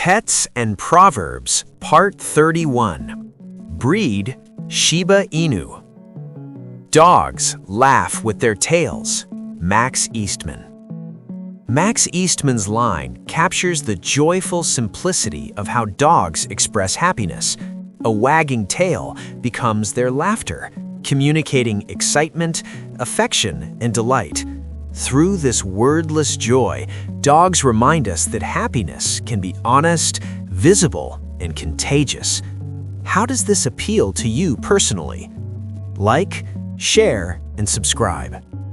Pets and Proverbs, Part 31. Breed, Shiba Inu. Dogs laugh with their tails. Max Eastman. Max Eastman's line captures the joyful simplicity of how dogs express happiness. A wagging tail becomes their laughter, communicating excitement, affection, and delight. Through this wordless joy, dogs remind us that happiness can be honest, visible, and contagious. How does this appeal to you personally? Like, share, and subscribe.